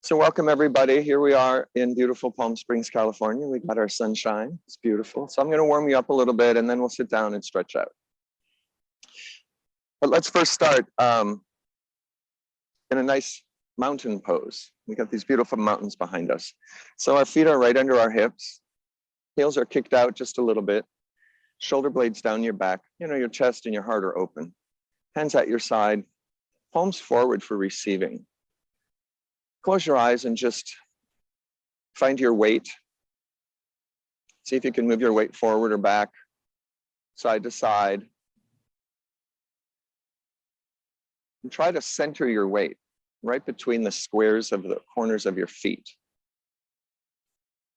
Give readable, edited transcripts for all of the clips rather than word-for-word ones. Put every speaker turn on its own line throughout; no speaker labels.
So welcome everybody. Here we are in beautiful Palm Springs, California. We got our sunshine. It's beautiful. So I'm going to warm you up a little bit and then we'll sit down and stretch out. But let's first start in a nice mountain pose. We got these beautiful mountains behind us. So our feet are right under our hips. Heels are kicked out just a little bit. Shoulder blades down your back. You know, your chest and your heart are open. Hands at your side. Palms forward for receiving. Close your eyes and just find your weight. See if you can move your weight forward or back, side to side. And try to center your weight right between the squares of the corners of your feet.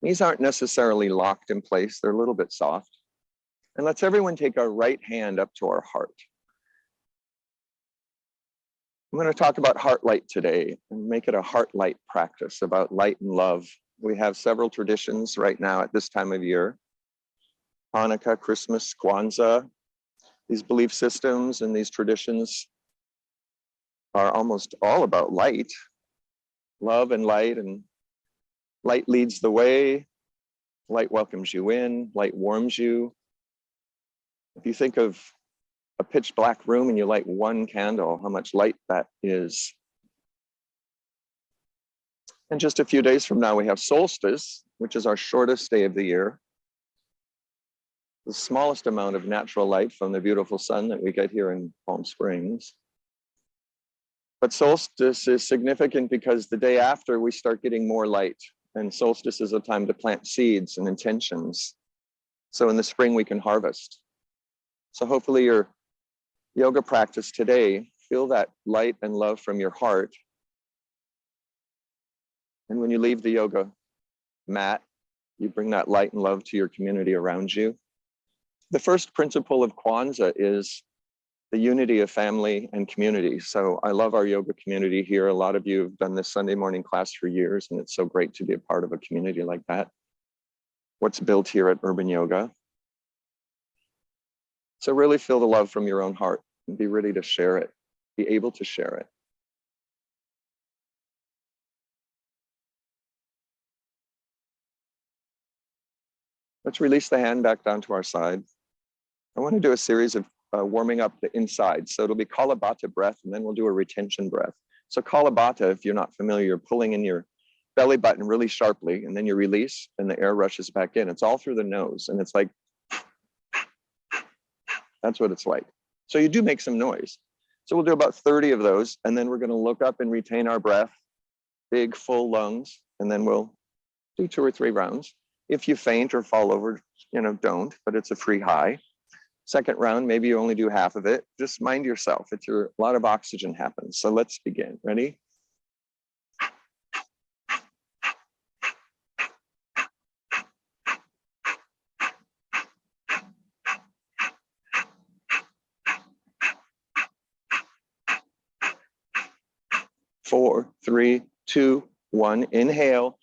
These aren't necessarily locked in place. They're a little bit soft. And let's everyone take our right hand up to our heart. I'm going to talk about heart light today and make it a heart light practice about light and love. We have several traditions right now at this time of year. Hanukkah, Christmas, Kwanzaa. These belief systems and these traditions are almost all about light, love and light leads the way. Light welcomes you in, light warms you. If you think of a pitch black room and you light one candle, how much light that is. And just a few days from now, we have solstice, which is our shortest day of the year. The smallest amount of natural light from the beautiful sun that we get here in Palm Springs. But solstice is significant because the day after we start getting more light, and solstice is a time to plant seeds and intentions. So in the spring we can harvest. So hopefully your yoga practice today, feel that light and love from your heart. And when you leave the yoga mat, you bring that light and love to your community around you. The first principle of Kwanzaa is the unity of family and community. So I love our yoga community here. A lot of you have done this Sunday morning class for years, and it's so great to be a part of a community like that. What's built here at Urban Yoga. So really feel the love from your own heart and be ready to share it, be able to share it. Let's release the hand back down to our side. I want to do a series of warming up the inside. So it'll be Kalabata breath, and then we'll do a retention breath. So Kalabata, if you're not familiar, you're pulling in your belly button really sharply, and then you release, and the air rushes back in. It's all through the nose, and it's like, that's what it's like. So you do make some noise. So we'll do about 30 of those, and then we're going to look up and retain our breath, big, full lungs, and then we'll do 2 or 3 rounds. If you faint or fall over, don't, but it's a free high. Second round, maybe you only do half of it. Just mind yourself. A lot of oxygen happens. So let's begin. Ready? Four, three, two, one. Inhale.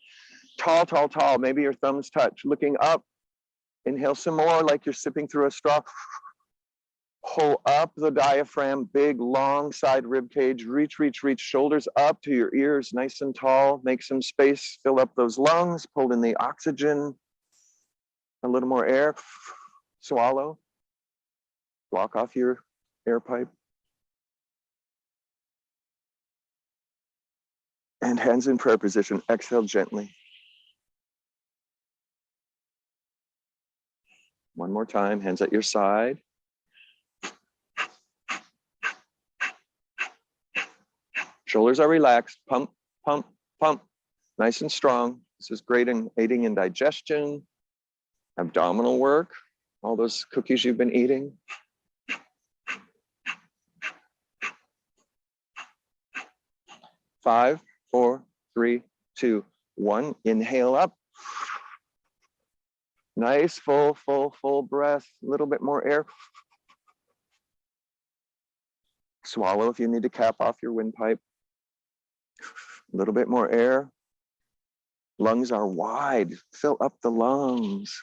Tall, tall, tall. Maybe your thumbs touch. Looking up. Inhale some more like you're sipping through a straw. Pull up the diaphragm, big, long side rib cage. Reach, reach, reach. Shoulders up to your ears, nice and tall. Make some space. Fill up those lungs. Pull in the oxygen. A little more air. Swallow. Block off your air pipe. And hands in prayer position. Exhale gently. One more time. Hands at your side. Shoulders are relaxed. Pump, pump, pump. Nice and strong. This is great in aiding in digestion, abdominal work, all those cookies you've been eating. Five, four, three, two, one. Inhale up. Nice, full, full, full breath. A little bit more air. Swallow if you need to cap off your windpipe. A little bit more air. Lungs are wide. Fill up the lungs.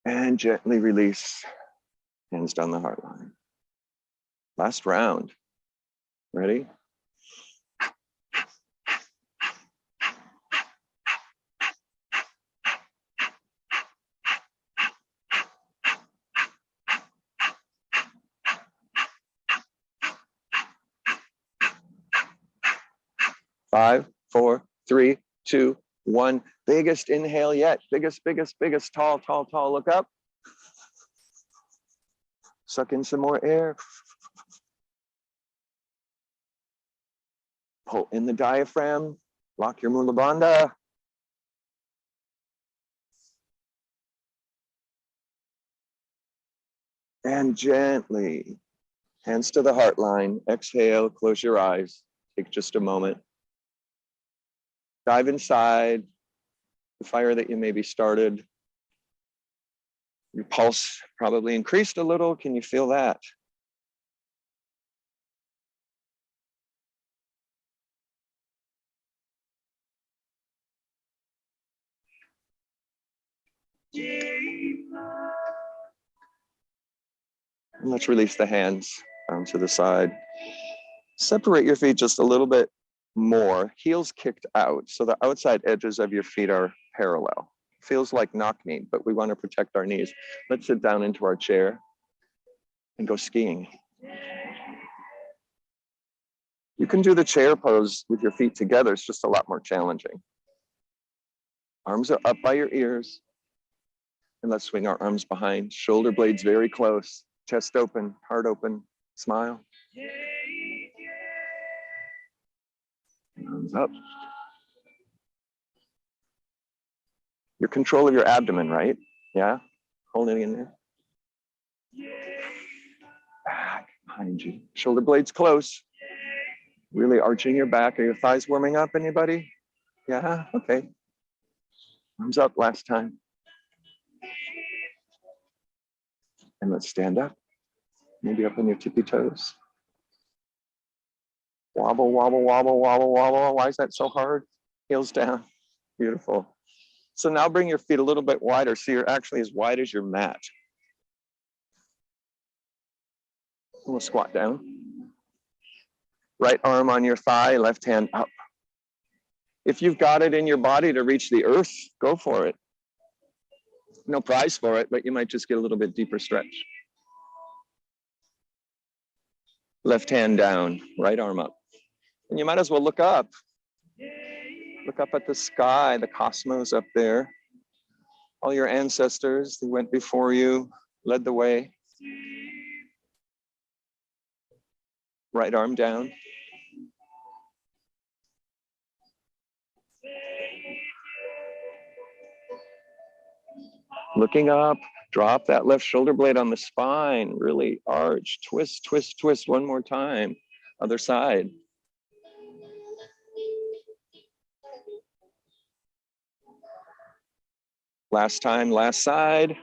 And gently release. Hands down the heart line. Last round. Ready? Five, four, three, two, one. Biggest inhale yet. Biggest, biggest, biggest. Tall, tall, tall. Look up. Suck in some more air. Pull in the diaphragm. Lock your Mula Bandha. And gently, hands to the heart line. Exhale, close your eyes. Take just a moment. Dive inside the fire that you maybe started. Your pulse probably increased a little. Can you feel that? And let's release the hands down to the side. Separate your feet just a little bit more. Heels kicked out, so the outside edges of your feet are parallel. Feels like knock knee, but we want to protect our knees. Let's sit down into our chair and go skiing. You can do the chair pose with your feet together. It's just a lot more challenging. Arms are up by your ears. And let's swing our arms behind. Shoulder blades very close. Chest open, heart open. Smile. Arms up. Your control of your abdomen, right? Yeah? Holding it in there. Back behind you. Shoulder blades close. Really arching your back. Are your thighs warming up, anybody? Yeah? Okay. Arms up last time. And let's stand up. Maybe up on your tippy toes. Wobble, wobble, wobble, wobble, wobble. Why is that so hard? Heels down. Beautiful. So now bring your feet a little bit wider so you're actually as wide as your mat. We'll squat down. Right arm on your thigh, left hand up. If you've got it in your body to reach the earth, go for it. No prize for it, but you might just get a little bit deeper stretch. Left hand down, right arm up. And you might as well look up. Look up at the sky, the cosmos up there. All your ancestors, they went before you, led the way. Right arm down. Looking up, drop that left shoulder blade on the spine, really arch, twist, twist, twist, one more time. Other side. Last time, last side.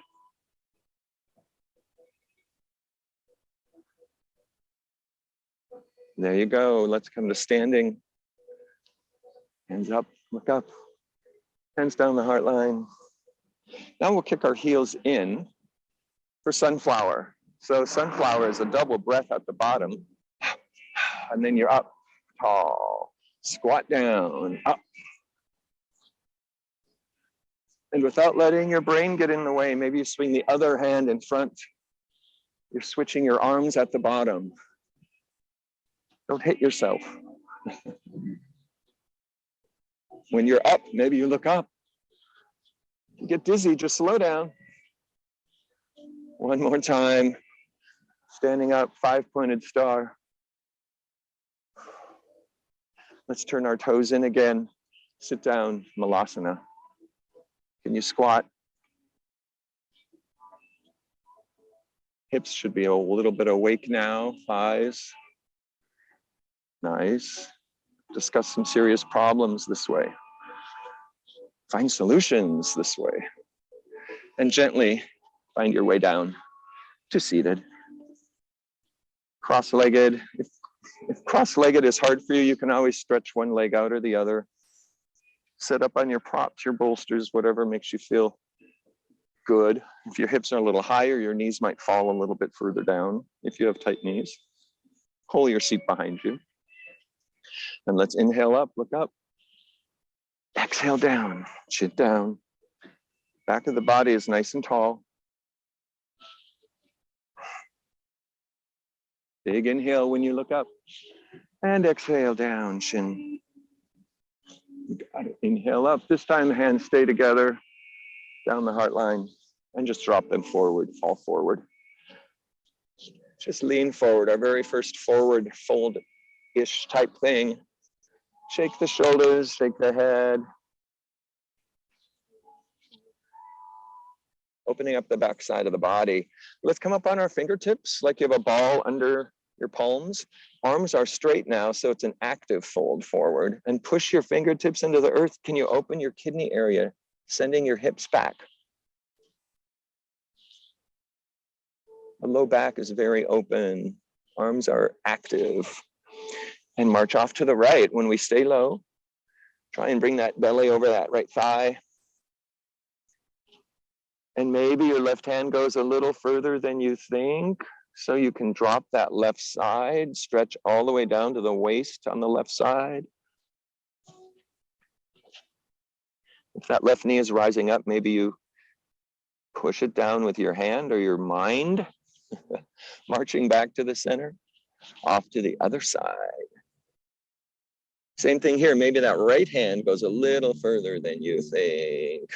There you go. Let's come to standing. Hands up, look up. Hands down the heart line. Now we'll kick our heels in for sunflower. So sunflower is a double breath at the bottom. And then you're up, tall. Squat down, up. And without letting your brain get in the way, maybe you swing the other hand in front. You're switching your arms at the bottom. Don't hit yourself. When you're up, maybe you look up. You get dizzy, just slow down. One more time. Standing up, 5-pointed star. Let's turn our toes in again. Sit down, Malasana. Can you squat? Hips should be a little bit awake now, thighs. Nice. Discuss some serious problems this way. Find solutions this way. And gently find your way down to seated. Cross-legged. If cross-legged is hard for you, you can always stretch one leg out or the other. Sit up on your props, your bolsters, whatever makes you feel good. If your hips are a little higher, your knees might fall a little bit further down if you have tight knees. Pull your seat behind you. And let's inhale up, look up. Exhale down, chin down. Back of the body is nice and tall. Big inhale when you look up. And exhale down, chin. You got it. Inhale up. This time the hands stay together down the heart line and just drop them forward, fall forward. Just lean forward, our very first forward fold-ish type thing. Shake the shoulders, shake the head. Opening up the back side of the body. Let's come up on our fingertips like you have a ball under your palms. Arms are straight now, so it's an active fold forward. And push your fingertips into the earth. Can you open your kidney area, sending your hips back? The low back is very open. Arms are active. And march off to the right. When we stay low, try and bring that belly over that right thigh. And maybe your left hand goes a little further than you think. So you can drop that left side, stretch all the way down to the waist on the left side. If that left knee is rising up, maybe you push it down with your hand or your mind, marching back to the center, off to the other side. Same thing here, maybe that right hand goes a little further than you think.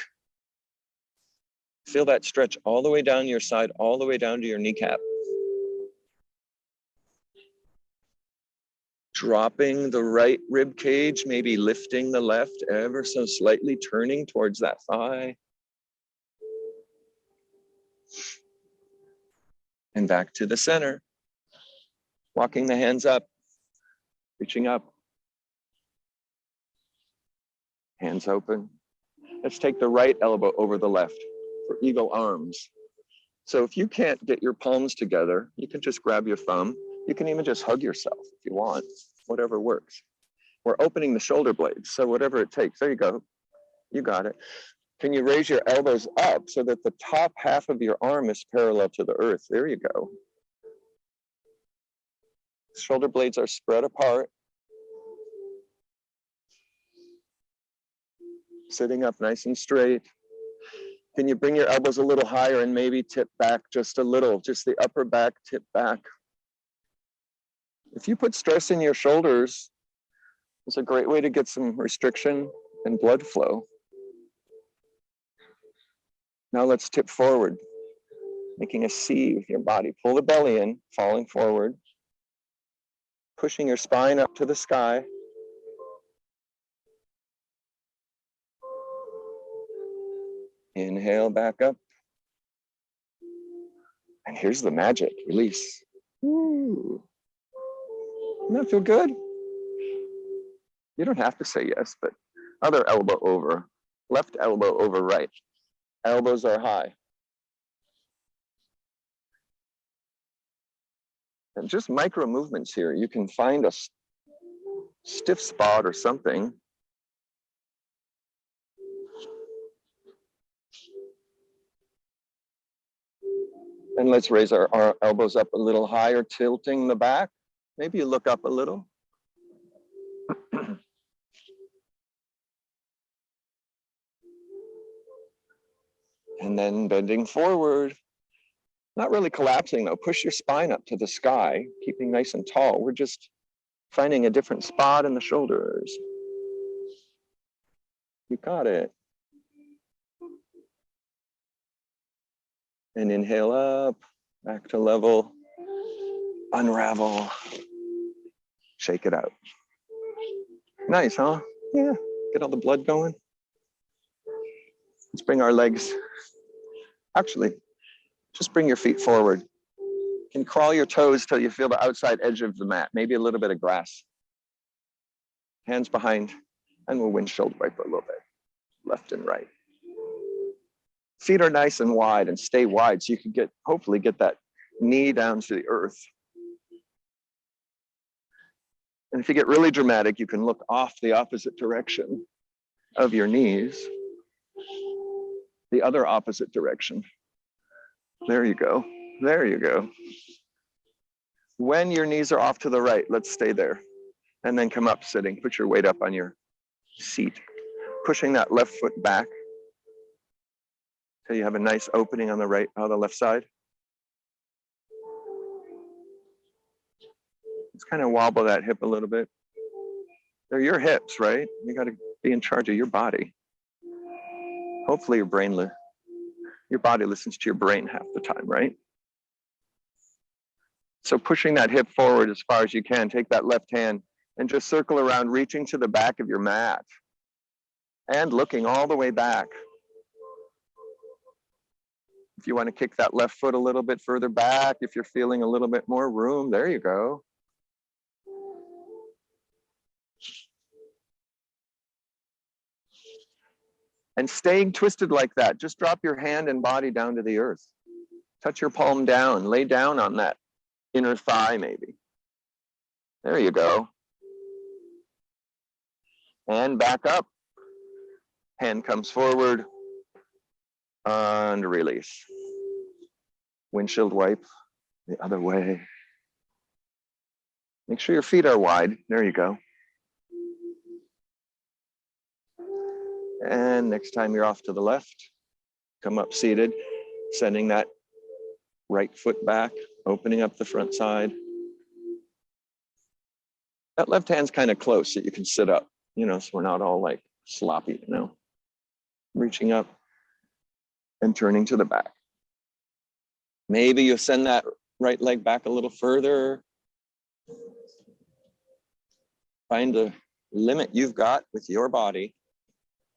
Feel that stretch all the way down your side, all the way down to your kneecap. Dropping the right rib cage, maybe lifting the left ever so slightly, turning towards that thigh. And back to the center. Walking the hands up, reaching up. Hands open. Let's take the right elbow over the left for eagle arms. So if you can't get your palms together, you can just grab your thumb. You can even just hug yourself if you want, whatever works. We're opening the shoulder blades, so whatever it takes. There you go. You got it. Can you raise your elbows up so that the top half of your arm is parallel to the earth? There you go. Shoulder blades are spread apart. Sitting up nice and straight. Can you bring your elbows a little higher and maybe tip back just a little, just the upper back tip back. If you put stress in your shoulders, it's a great way to get some restriction and blood flow. Now let's tip forward, making a C with your body. Pull the belly in, falling forward, pushing your spine up to the sky. Inhale back up. And here's the magic, release. Ooh. Doesn't that feel good? You don't have to say yes, but other elbow over, left elbow over right. Elbows are high. And just micro movements here. You can find a stiff spot or something. And let's raise our elbows up a little higher, tilting the back. Maybe you look up a little. And then bending forward. Not really collapsing though. Push your spine up to the sky, keeping nice and tall. We're just finding a different spot in the shoulders. You got it. And inhale up, back to level, unravel, shake it out. Nice, huh? Yeah, get all the blood going. Let's bring our legs. Actually, just bring your feet forward. You can crawl your toes till you feel the outside edge of the mat, maybe a little bit of grass. Hands behind, and we'll windshield wiper a little bit, left and right. Feet are nice and wide and stay wide so you can hopefully get that knee down to the earth. And if you get really dramatic, you can look off the opposite direction of your knees, the other opposite direction. There you go. There you go. When your knees are off to the right, let's stay there. And then come up sitting. Put your weight up on your seat. Pushing that left foot back till you have a nice opening on the right, on the left side. Just kind of wobble that hip a little bit. They're your hips, right? You got to be in charge of your body. Hopefully your body listens to your brain half the time, right? So pushing that hip forward as far as you can, take that left hand and just circle around, reaching to the back of your mat and looking all the way back. If you want to kick that left foot a little bit further back, if you're feeling a little bit more room, there you go. And staying twisted like that, just drop your hand and body down to the earth. Touch your palm down, lay down on that inner thigh maybe. There you go. And back up. Hand comes forward and release. Windshield wipe the other way. Make sure your feet are wide. There you go. And next time you're off to the left, come up seated, sending that right foot back, opening up the front side. That left hand's kind of close so you can sit up, so we're not all like sloppy, Reaching up and turning to the back. Maybe you send that right leg back a little further. Find the limit you've got with your body.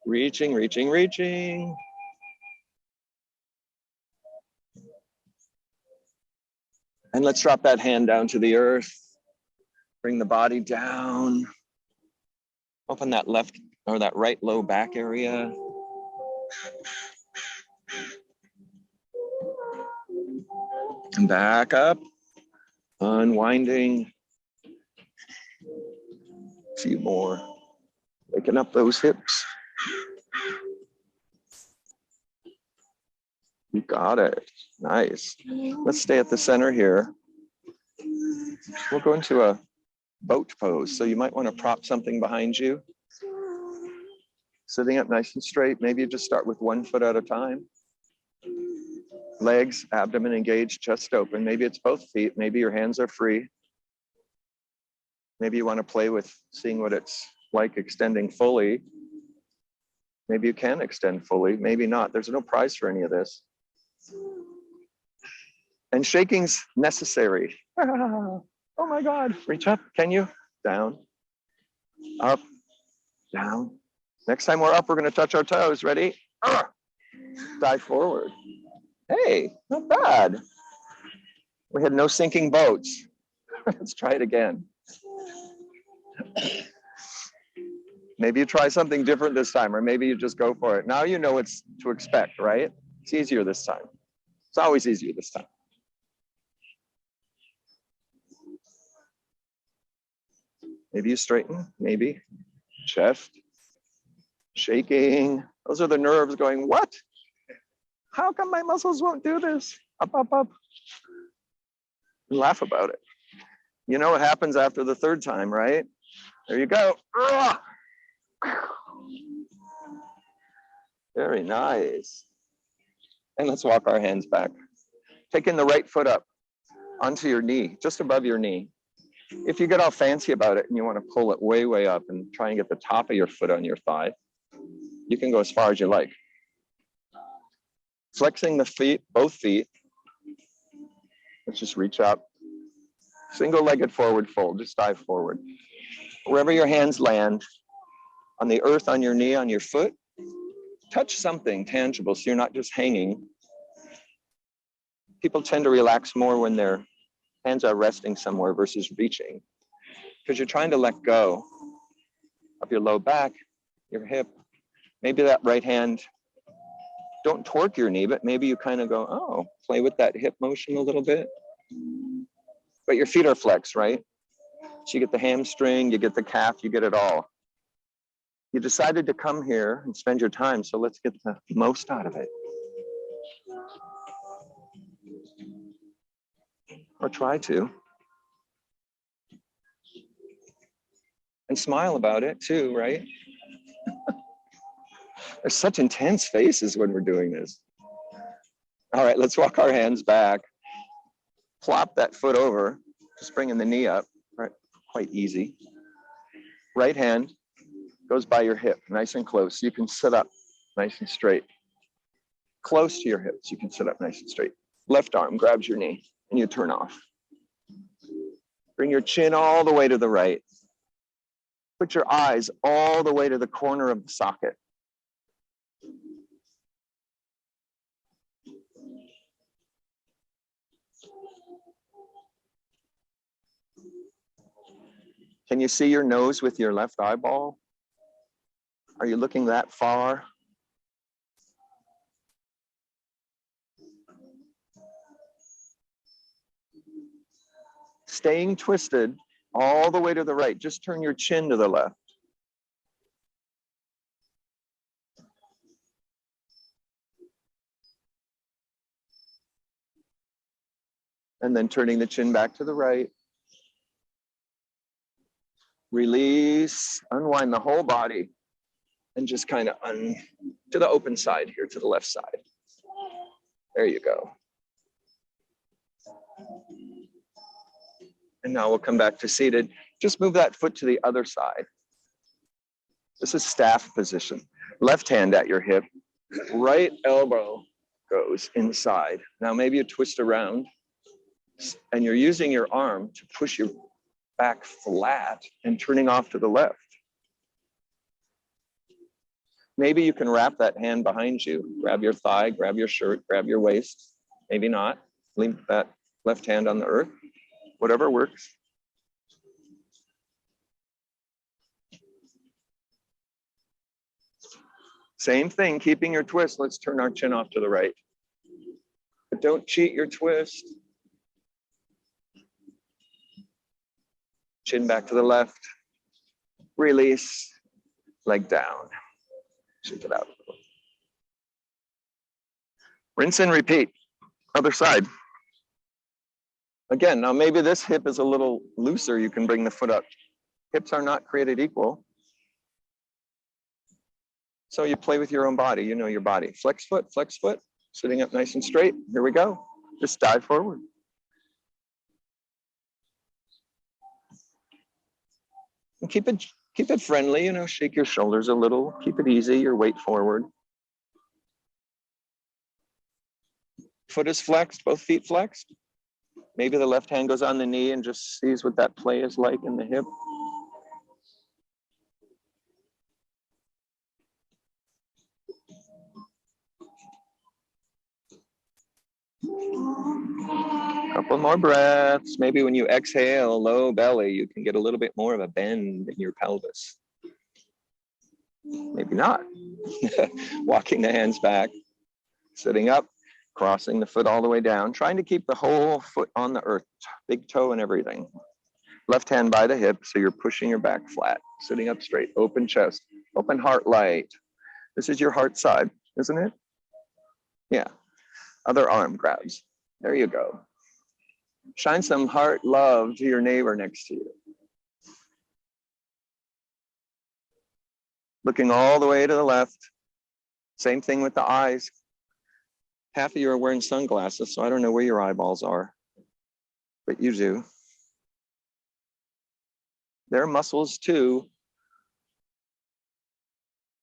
Reaching, reaching, reaching. And let's drop that hand down to the earth. Bring the body down. Open that left or that right low back area. And back up. Unwinding. A few more. Waking up those hips. You got it. Nice. Let's stay at the center here. We'll go into a boat pose. So you might want to prop something behind you. Sitting up nice and straight. Maybe you just start with one foot at a time. Legs, abdomen engaged, chest open. Maybe it's both feet. Maybe your hands are free. Maybe you want to play with seeing what it's like extending fully. Maybe you can extend fully, maybe not. There's no prize for any of this. And shaking's necessary. Oh my God. Reach up, can you? Down, up, down. Next time we're up, we're going to touch our toes. Ready? Dive forward. Hey, not bad. We had no sinking boats. Let's try it again. Maybe you try something different this time, or maybe you just go for it. Now you know what to expect, right? It's easier this time. It's always easier this time. Maybe you straighten, maybe. Chest, shaking. Those are the nerves going, what? How come my muscles won't do this? Up, up, up. And laugh about it. You know what happens after the third time, right? There you go. Very nice. And let's walk our hands back. Taking the right foot up onto your knee, just above your knee. If you get all fancy about it and you want to pull it way, way up and try and get the top of your foot on your thigh, you can go as far as you like. Flexing the feet, both feet. Let's just reach up. Single-legged forward fold, just dive forward. Wherever your hands land, on the earth, on your knee, on your foot, touch something tangible so you're not just hanging. People tend to relax more when their hands are resting somewhere versus reaching, because you're trying to let go of your low back, your hip. Maybe that right hand, don't torque your knee, but maybe you kind of go, oh, play with that hip motion a little bit. But your feet are flexed, right? So you get the hamstring, you get the calf, you get it all. You decided to come here and spend your time, so let's get the most out of it. Or try to. And smile about it too, right? There's such intense faces when we're doing this. All right, let's walk our hands back. Plop that foot over, just bringing the knee up, right? Quite easy. Right hand goes by your hip, nice and close. You can sit up nice and straight. Close to your hips, you can sit up nice and straight. Left arm grabs your knee and you turn off. Bring your chin all the way to the right. Put your eyes all the way to the corner of the socket. Can you see your nose with your left eyeball? Are you looking that far? Staying twisted all the way to the right. Just turn your chin to the left. And then turning the chin back to the right. Release, unwind the whole body, and just kind of to the open side here, to the left side. There you go. And now we'll come back to seated. Just move that foot to the other side. This is staff position. Left hand at your hip, right elbow goes inside. Now maybe you twist around and you're using your arm to push your back flat and turning off to the left. Maybe you can wrap that hand behind you, grab your thigh, grab your shirt, grab your waist. Maybe not. Leave that left hand on the earth. Whatever works. Same thing, keeping your twist. Let's turn our chin off to the right. But don't cheat your twist. Chin back to the left. Release, leg down. Shake it out. Rinse and repeat. Other side. Again, now maybe this hip is a little looser. You can bring the foot up. Hips are not created equal. So you play with your own body. You know your body. Flex foot, sitting up nice and straight. Here we go. Just dive forward. And keep it friendly, you know, shake your shoulders a little. Keep it easy, your weight forward. Foot is flexed, both feet flexed. Maybe the left hand goes on the knee and just sees what that play is like in the hip. Couple more breaths. Maybe when you exhale, low belly, you can get a little bit more of a bend in your pelvis. Maybe not. Walking the hands back, sitting up, crossing the foot all the way down, trying to keep the whole foot on the earth, big toe and everything. Left hand by the hip, so you're pushing your back flat, sitting up straight, open chest, open heart light. This is your heart side, isn't it? Yeah. Other arm grabs. There you go. Shine some heart love to your neighbor next to you. Looking all the way to the left. Same thing with the eyes. Half of you are wearing sunglasses, so I don't know where your eyeballs are, but you do. They're muscles too.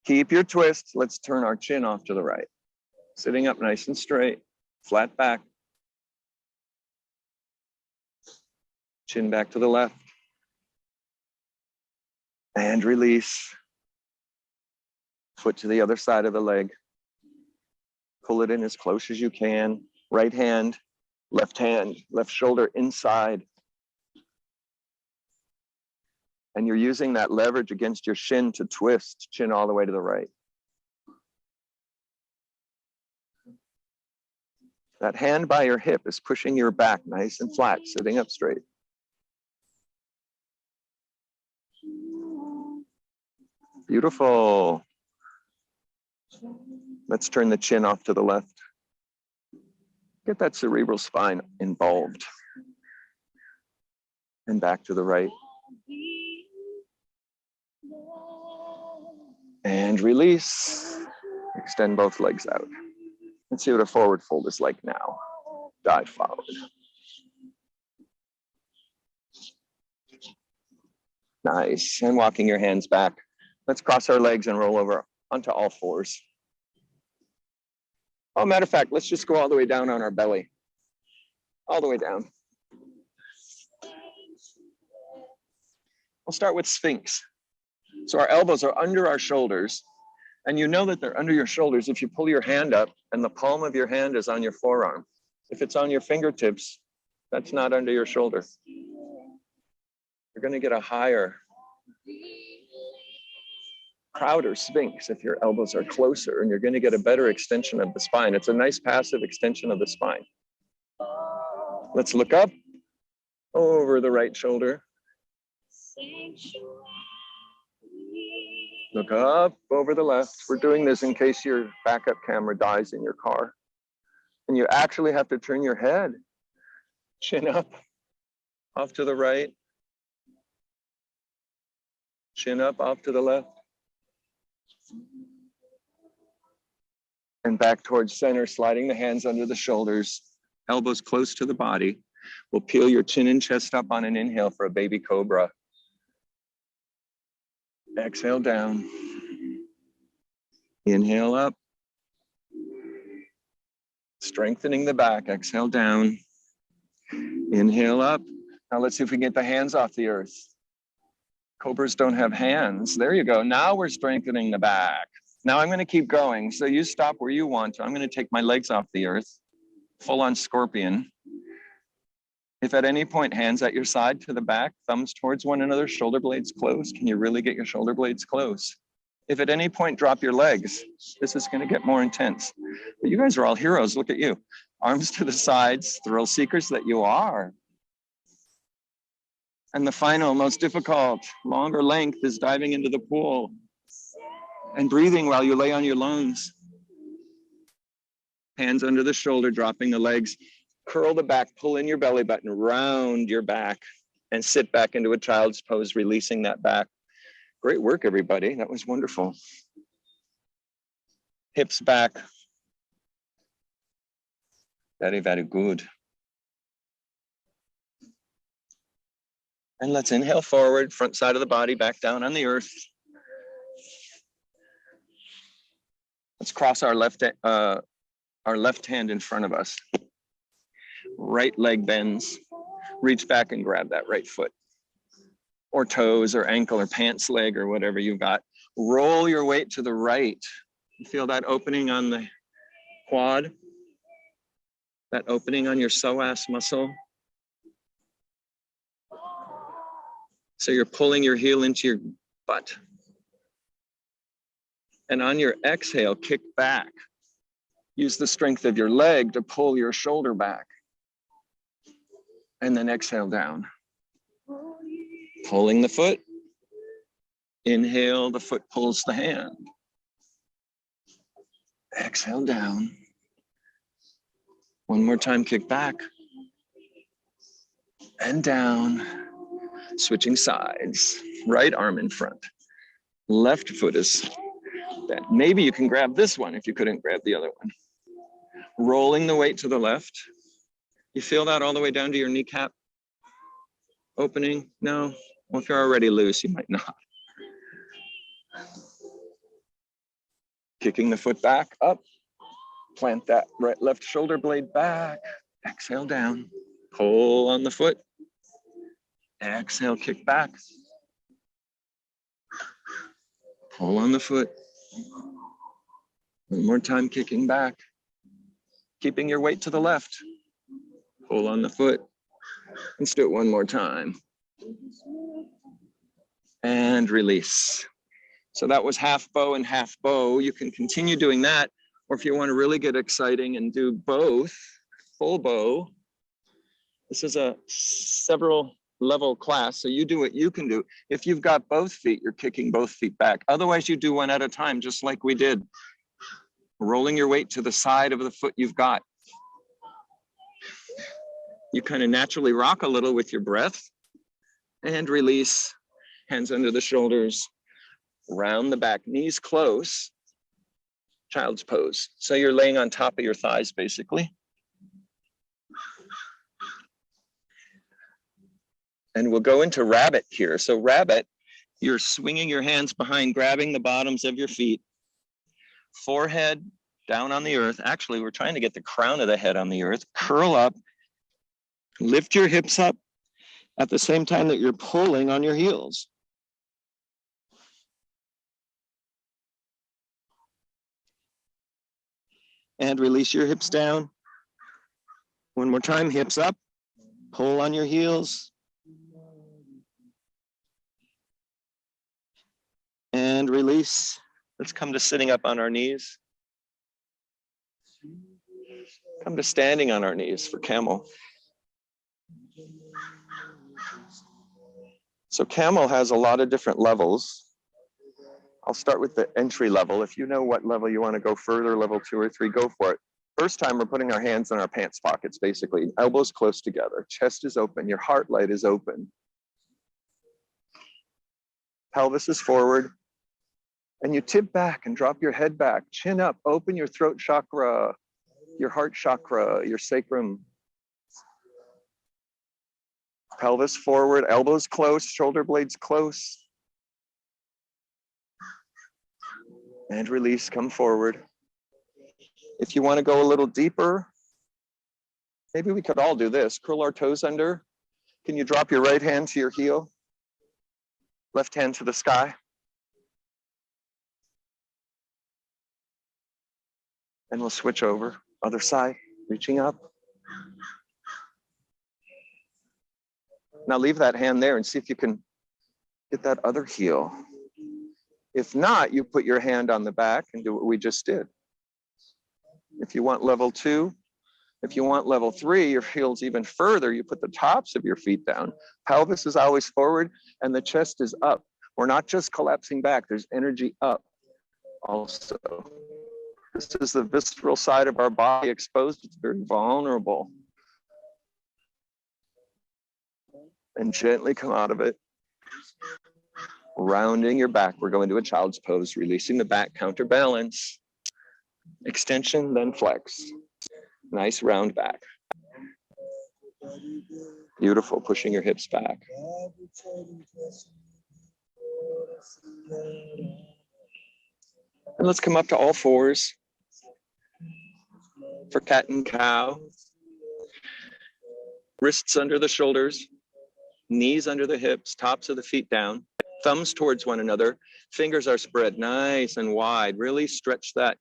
Keep your twist. Let's turn our chin off to the right. Sitting up nice and straight, flat back. Chin back to the left. And release. Foot to the other side of the leg. Pull it in as close as you can. Right hand, left shoulder inside. And you're using that leverage against your shin to twist, chin all the way to the right. That hand by your hip is pushing your back nice and flat, sitting up straight. Beautiful. Let's turn the chin off to the left. Get that cerebral spine involved. And back to the right. And release. Extend both legs out. Let's see what a forward fold is like now. Dive forward. Nice. And walking your hands back. Let's cross our legs and roll over onto all fours. Oh, matter of fact, let's just go all the way down on our belly. All the way down. We'll start with Sphinx. So our elbows are under our shoulders. And you know that they're under your shoulders if you pull your hand up and the palm of your hand is on your forearm. If it's on your fingertips, that's not under your shoulder. You're going to get a higher, prouder Sphinx if your elbows are closer, and you're going to get a better extension of the spine. It's a nice passive extension of the spine. Let's look up over the right shoulder. Look up over the left. We're doing this in case your backup camera dies in your car. And you actually have to turn your head. Chin up, off to the right. Chin up, off to the left. And back towards center, sliding the hands under the shoulders, elbows close to the body. We'll peel your chin and chest up on an inhale for a baby cobra. Exhale down. Inhale up. Strengthening the back. Exhale down. Inhale up. Now let's see if we can get the hands off the earth. Cobras don't have hands. There you go. Now we're strengthening the back. Now I'm going to keep going. So you stop where you want to. I'm going to take my legs off the earth. Full on scorpion. If at any point, hands at your side to the back, thumbs towards one another, shoulder blades close. Can you really get your shoulder blades close? If at any point, drop your legs. This is going to get more intense. But you guys are all heroes. Look at you. Arms to the sides, thrill seekers that you are. And the final, most difficult, longer length is diving into the pool and breathing while you lay on your lungs. Hands under the shoulder, dropping the legs. Curl the back, pull in your belly button, round your back, and sit back into a child's pose, releasing that back. Great work, everybody. That was wonderful. Hips back. Very, very good. And let's inhale forward, front side of the body, back down on the earth. Let's cross our left hand in front of us. Right leg bends. Reach back and grab that right foot, or toes, or ankle, or pants leg, or whatever you've got. Roll your weight to the right. You feel that opening on the quad, that opening on your psoas muscle. So you're pulling your heel into your butt. And on your exhale, kick back. Use the strength of your leg to pull your shoulder back. And then exhale down. Pulling the foot. Inhale, the foot pulls the hand. Exhale down. One more time, kick back. And down. Switching sides. Right arm in front. Left foot is bent. Maybe you can grab this one if you couldn't grab the other one. Rolling the weight to the left. You feel that all the way down to your kneecap? Opening? No? Well, if you're already loose, you might not. Kicking the foot back, up. Plant that right left shoulder blade back. Exhale down. Pull on the foot. Exhale, kick back. Pull on the foot. One more time, kicking back. Keeping your weight to the left. Pull on the foot. Let's do it one more time. And release. So that was half bow and half bow. You can continue doing that. Or if you want to really get exciting and do both, full bow. This is a several level class, so you do what you can do. If you've got both feet, you're kicking both feet back. Otherwise, you do one at a time, just like we did. Rolling your weight to the side of the foot you've got. You kind of naturally rock a little with your breath. And release, hands under the shoulders. round the back, knees close, child's pose. So you're laying on top of your thighs, basically. And we'll go into rabbit here. So rabbit, you're swinging your hands behind, grabbing the bottoms of your feet, forehead down on the earth. Actually, we're trying to get the crown of the head on the earth. Curl up, lift your hips up at the same time that you're pulling on your heels. And release your hips down. One more time, hips up, pull on your heels. And release. Let's come to sitting up on our knees. Come to standing on our knees for camel. So camel has a lot of different levels. I'll start with the entry level. If you know what level you want to go further, level 2 or 3, go for it. First time, we're putting our hands in our pants pockets, basically. Elbows close together. Chest is open. Your heart light is open. Pelvis is forward. And you tip back and drop your head back. Chin up. Open your throat chakra, your heart chakra, your sacrum. Pelvis forward. Elbows close. Shoulder blades close. And release, come forward. If you want to go a little deeper, maybe we could all do this. Curl our toes under. Can you drop your right hand to your heel? Left hand to the sky. And we'll switch over. Other side, reaching up. Now leave that hand there and see if you can get that other heel. If not, you put your hand on the back and do what we just did. If you want level 2, if you want level 3, your heels even further, you put the tops of your feet down. Pelvis is always forward and the chest is up. We're not just collapsing back, there's energy up also. This is the visceral side of our body exposed. It's very vulnerable. And gently come out of it. Rounding your back. We're going to a child's pose, releasing the back, counterbalance. Extension, then flex. Nice round back. Beautiful, pushing your hips back. And let's come up to all fours for cat and cow. Wrists under the shoulders, knees under the hips, tops of the feet down, thumbs towards one another, fingers are spread nice and wide. Really stretch that.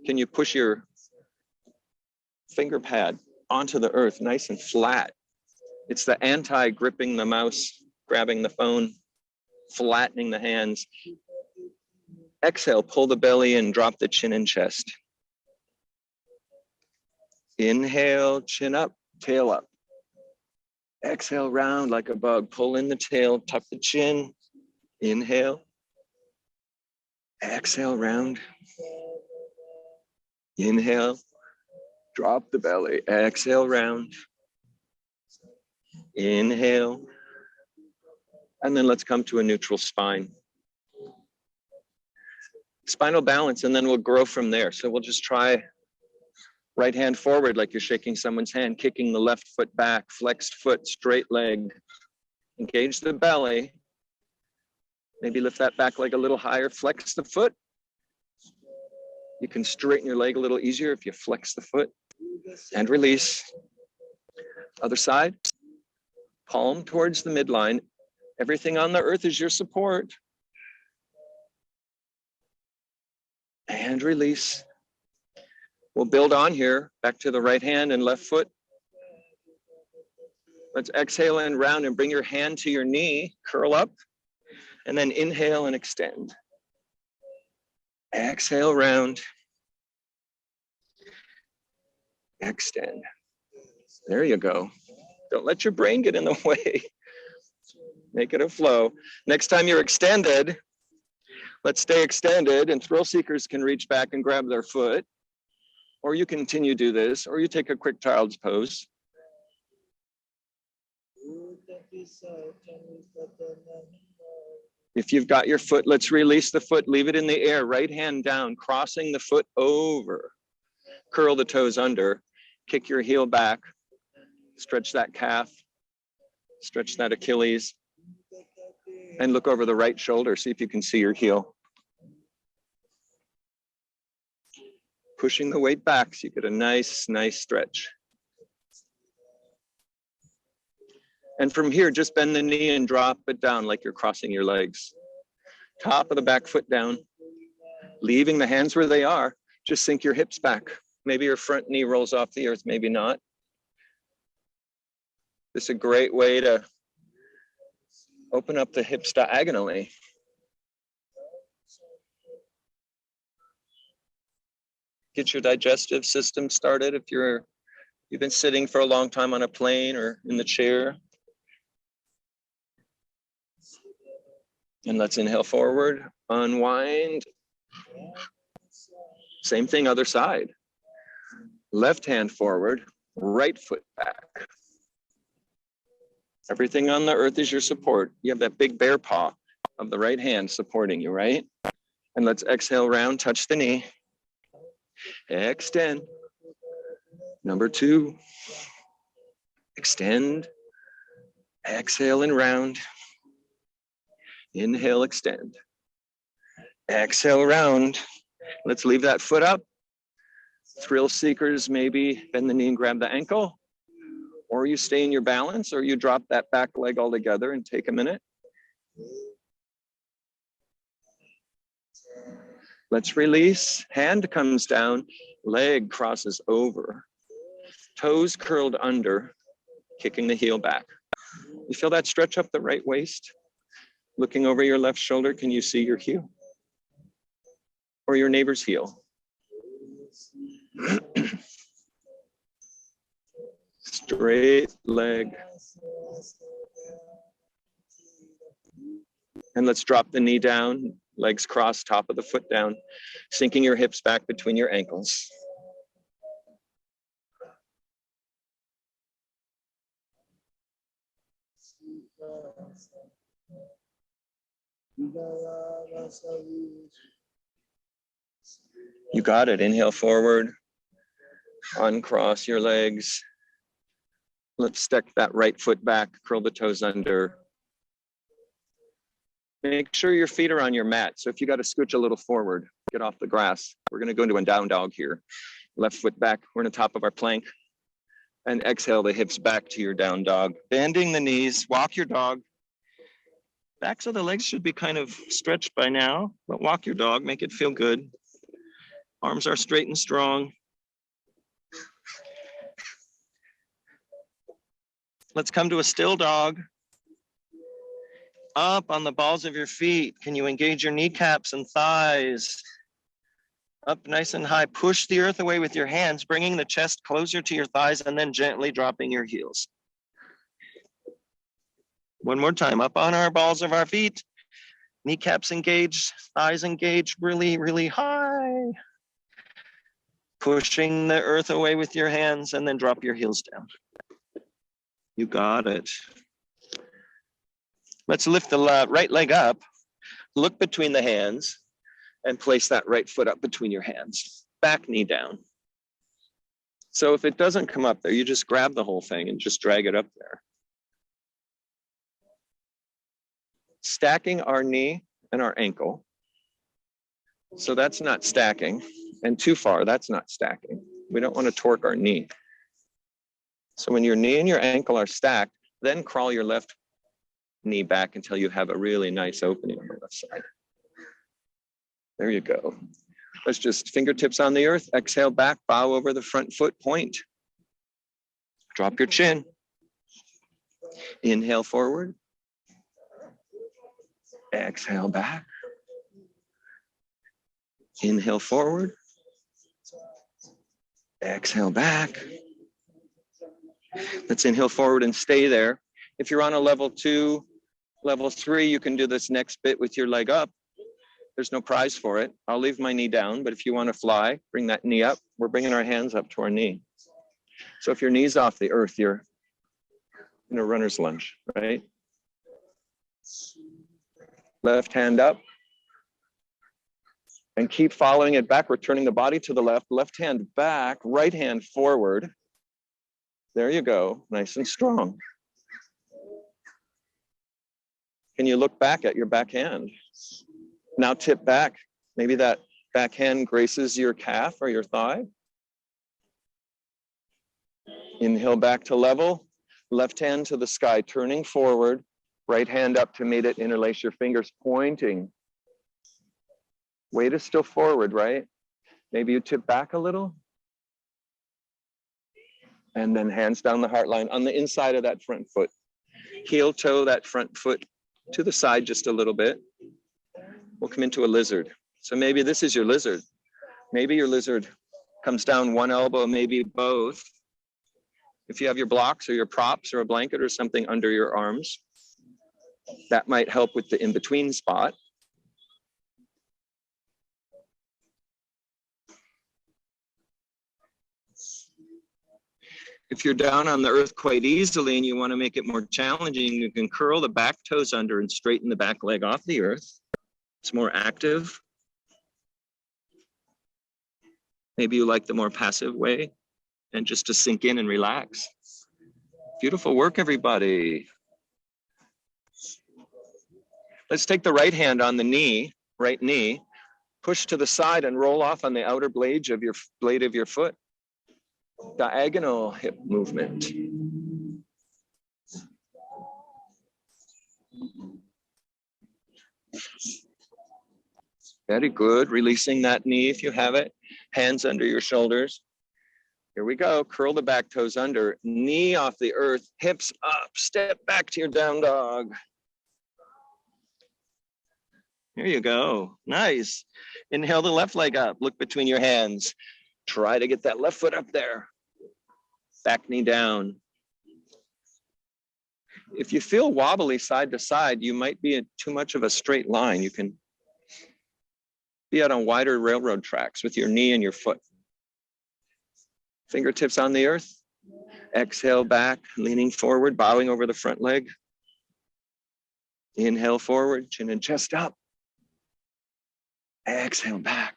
Can you push your finger pad onto the earth nice and flat? It's the anti-gripping the mouse, grabbing the phone, flattening the hands. Exhale, pull the belly in, drop the chin and chest. Inhale, chin up, tail up. Exhale, round like a bug. Pull in the tail, tuck the chin. Inhale. Exhale, round. Inhale. Drop the belly. Exhale, round. Inhale. And then let's come to a neutral spine. Spinal balance, and then we'll grow from there. So we'll just try right hand forward like you're shaking someone's hand, kicking the left foot back, flexed foot, straight leg. Engage the belly. Maybe lift that back leg a little higher, flex the foot. You can straighten your leg a little easier if you flex the foot. And release. Other side. Palm towards the midline. Everything on the earth is your support. And release. We'll build on here, back to the right hand and left foot. Let's exhale and round and bring your hand to your knee, curl up, and then inhale and extend. Exhale, round. Extend. There you go. Don't let your brain get in the way. Make it a flow. Next time you're extended, let's stay extended, and thrill seekers can reach back and grab their foot. Or you continue to do this, or you take a quick child's pose. If you've got your foot, let's release the foot, leave it in the air, right hand down, crossing the foot over. Curl the toes under, kick your heel back, stretch that calf, stretch that Achilles, and look over the right shoulder, see if you can see your heel. Pushing the weight back so you get a nice stretch. And from here, just bend the knee and drop it down like you're crossing your legs. Top of the back foot down, leaving the hands where they are. Just sink your hips back. Maybe your front knee rolls off the earth, maybe not. This is a great way to open up the hips diagonally. Get your digestive system started if you've been sitting for a long time on a plane or in the chair. And let's inhale forward, unwind. Same thing, other side. Left hand forward, right foot back. Everything on the earth is your support. You have that big bear paw of the right hand supporting you, right? And let's exhale round, touch the knee. Extend. Number 2. Extend. Exhale and round. Inhale, extend. Exhale, round. Let's leave that foot up. Thrill seekers, maybe bend the knee and grab the ankle. Or you stay in your balance, or you drop that back leg altogether and take a minute. Let's release. Hand comes down, leg crosses over. Toes curled under, kicking the heel back. You feel that stretch up the right waist? Looking over your left shoulder, can you see your heel? Or your neighbor's heel? Straight leg. And let's drop the knee down, legs crossed, top of the foot down, sinking your hips back between your ankles. You got it. Inhale forward, uncross your legs. Let's step that right foot back, curl the toes under. Make sure your feet are on your mat. So if you got to scooch a little forward, get off the grass. We're going to go into a down dog here. Left foot back. We're on the top of our plank. And exhale the hips back to your down dog. Bending the knees. Walk your dog. Backs of the legs should be kind of stretched by now, but walk your dog. Make it feel good. Arms are straight and strong. Let's come to a still dog. Up on the balls of your feet. Can you engage your kneecaps and thighs? Up nice and high. Push the earth away with your hands, bringing the chest closer to your thighs and then gently dropping your heels. One more time. Up on our balls of our feet. Kneecaps engaged, thighs engaged, really, really high. Pushing the earth away with your hands and then drop your heels down. You got it. Let's lift the right leg up, look between the hands, and place that right foot up between your hands. Back knee down. So if it doesn't come up there, you just grab the whole thing and just drag it up there. Stacking our knee and our ankle. So that's not stacking. And too far, that's not stacking. We don't want to torque our knee. So when your knee and your ankle are stacked, then crawl your left knee back until you have a really nice opening on the left side. There you go. Let's just fingertips on the earth, exhale back, bow over the front foot, point. Drop your chin. Inhale forward. Exhale back. Inhale forward. Exhale back. Let's inhale forward and stay there. If you're on a level 2, level 3, you can do this next bit with your leg up. There's no prize for it. I'll leave my knee down, but if you want to fly, bring that knee up. We're bringing our hands up to our knee. So if your knee's off the earth, you're in a runner's lunge, right? Left hand up. And keep following it back. We're turning the body to the left hand back, right hand forward. There you go, nice and strong. Can you look back at your back hand? Now tip back. Maybe that back hand graces your calf or your thigh. Inhale back to level. Left hand to the sky, turning forward. Right hand up to meet it. Interlace your fingers, pointing. Weight is still forward, right? Maybe you tip back a little. And then hands down the heart line on the inside of that front foot. Heel toe that front foot to the side just a little bit. We'll come into a lizard. So maybe this is your lizard. Maybe your lizard comes down one elbow, maybe both. If you have your blocks or your props or a blanket or something under your arms, that might help with the in-between spot. If you're down on the earth quite easily and you want to make it more challenging, you can curl the back toes under and straighten the back leg off the earth. It's more active. Maybe you like the more passive way and just to sink in and relax. Beautiful work, everybody. Let's take the right hand on the knee, right knee, push to the side and roll off on the outer blade of your foot. Diagonal hip movement. Very good. Releasing that knee if you have it. Hands under your shoulders. Here we go. Curl the back toes under. Knee off the earth. Hips up. Step back to your down dog. Here you go. Nice. Inhale the left leg up. Look between your hands. Try to get that left foot up there. Back knee down. If you feel wobbly side to side, you might be in too much of a straight line. You can be out on wider railroad tracks with your knee and your foot. Fingertips on the earth. Exhale back, leaning forward, bowing over the front leg. Inhale forward, chin and chest up. Exhale back.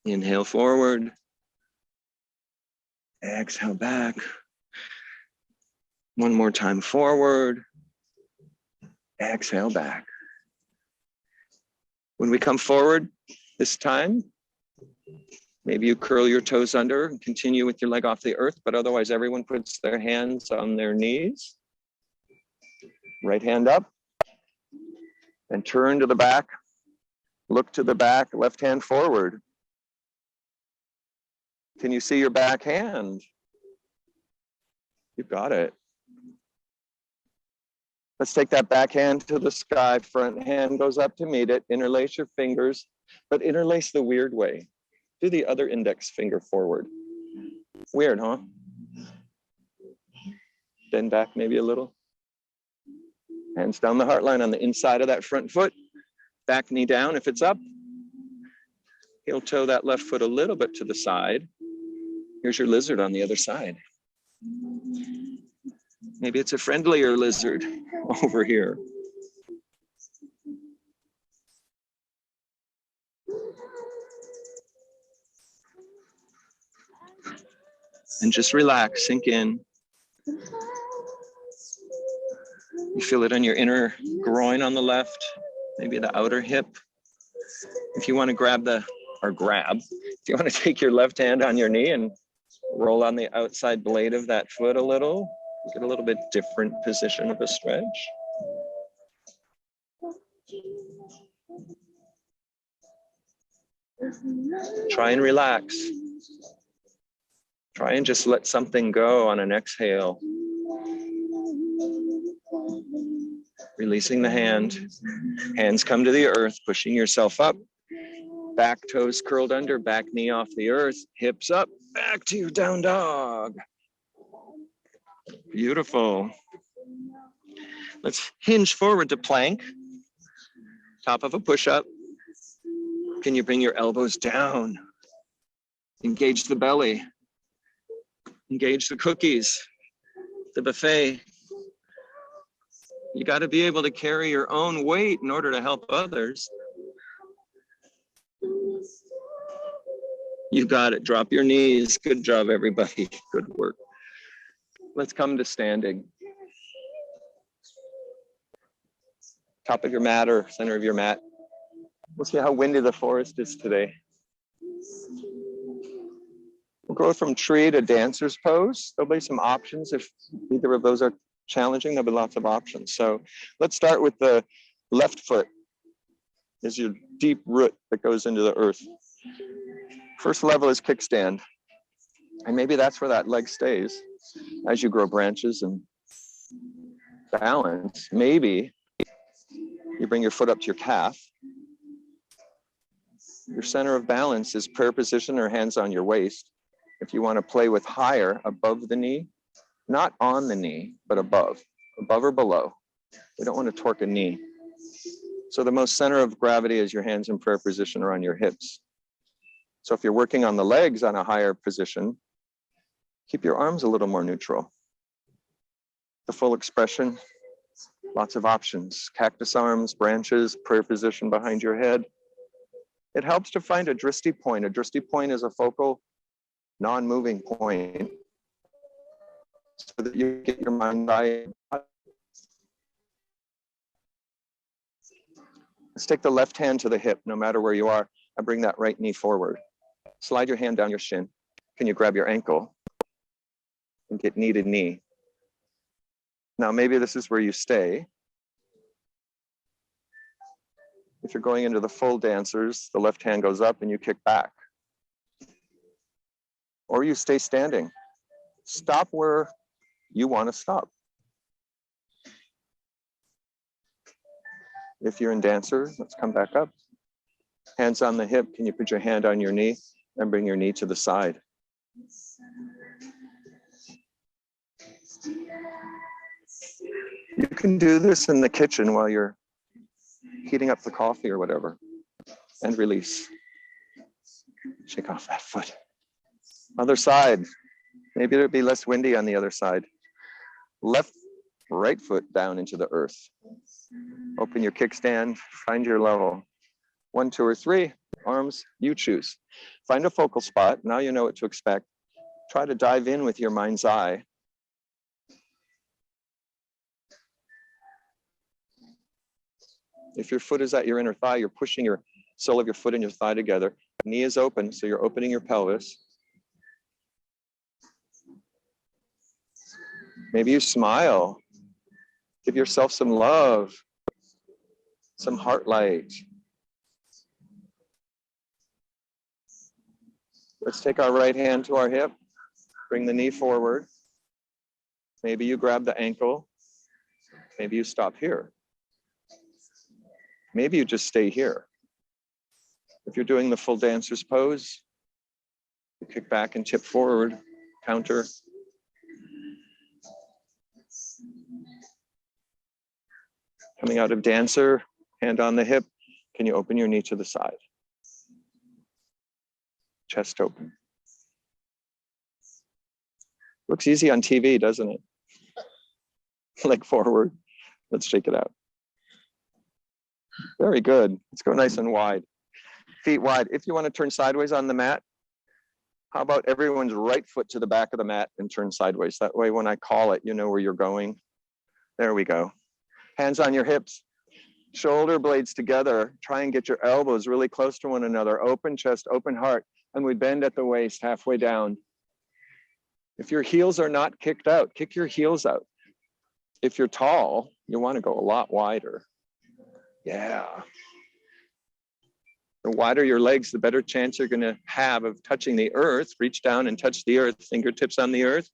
Inhale forward. Exhale back. One more time forward. Exhale back. When we come forward this time, maybe you curl your toes under and continue with your leg off the earth, but otherwise everyone puts their hands on their knees. Right hand up and turn to the back. Look to the back, left hand forward. Can you see your back hand? You've got it. Let's take that back hand to the sky. Front hand goes up to meet it. Interlace your fingers, but interlace the weird way. Do the other index finger forward. Weird, huh? Bend back maybe a little. Hands down the heart line on the inside of that front foot. Back knee down if it's up. Heel toe that left foot a little bit to the side. Here's your lizard on the other side. Maybe it's a friendlier lizard over here. And just relax, sink in. You feel it on your inner groin on the left, maybe the outer hip. If you want to if you want to take your left hand on your knee and roll on the outside blade of that foot a little, get a little bit different position of a stretch. Try and relax. Try and just let something go on an exhale. Releasing the hand. Hands come to the earth, pushing yourself up. Back toes curled under, back knee off the earth, hips up, back to your down dog. Beautiful. Let's hinge forward to plank. Top of a push-up. Can you bring your elbows down? Engage the belly. Engage the cookies, the buffet. You got to be able to carry your own weight in order to help others. You got it. Drop your knees. Good job, everybody. Good work. Let's come to standing. Top of your mat or center of your mat. We'll see how windy the forest is today. We'll go from tree to dancer's pose. There'll be some options. If either of those are challenging, there'll be lots of options. So let's start with the left foot. Is your deep root that goes into the earth. First level is kickstand. And maybe that's where that leg stays as you grow branches and balance. Maybe you bring your foot up to your calf. Your center of balance is prayer position or hands on your waist. If you want to play with higher, above the knee, not on the knee, but above or below. We don't want to torque a knee. So the most center of gravity is your hands in prayer position or on your hips. So if you're working on the legs on a higher position, keep your arms a little more neutral. The full expression, lots of options. Cactus arms, branches, prayer position behind your head. It helps to find a drishti point. A drishti point is a focal, non-moving point so that you get your mind eye. Let's take the left hand to the hip, no matter where you are. I bring that right knee forward. Slide your hand down your shin. Can you grab your ankle and get knee to knee? Now, maybe this is where you stay. If you're going into the full dancers, the left hand goes up and you kick back. Or you stay standing. Stop where you want to stop. If you're in dancer, let's come back up. Hands on the hip. Can you put your hand on your knee and bring your knee to the side? You can do this in the kitchen while you're heating up the coffee or whatever. And release. Shake off that foot. Other side. Maybe it'll be less windy on the other side. Right foot down into the earth. Open your kickstand, find your level. 1, 2, or 3, arms, you choose. Find a focal spot. Now you know what to expect. Try to dive in with your mind's eye. If your foot is at your inner thigh, you're pushing your sole of your foot and your thigh together. Knee is open, so you're opening your pelvis. Maybe you smile. Give yourself some love, some heart light. Let's take our right hand to our hip. Bring the knee forward. Maybe you grab the ankle. Maybe you stop here. Maybe you just stay here. If you're doing the full dancer's pose, you kick back and tip forward, counter. Coming out of dancer, hand on the hip. Can you open your knee to the side? Chest open. Looks easy on TV, doesn't it? Leg forward. Let's shake it out. Very good. Let's go nice and wide. Feet wide. If you want to turn sideways on the mat, how about everyone's right foot to the back of the mat and turn sideways? That way, when I call it, you know where you're going. There we go. Hands on your hips. Shoulder blades together. Try and get your elbows really close to one another. Open chest, open heart. And we bend at the waist, halfway down. If your heels are not kicked out, kick your heels out. If you're tall, you want to go a lot wider. Yeah. The wider your legs, the better chance you're going to have of touching the earth. Reach down and touch the earth, fingertips on the earth.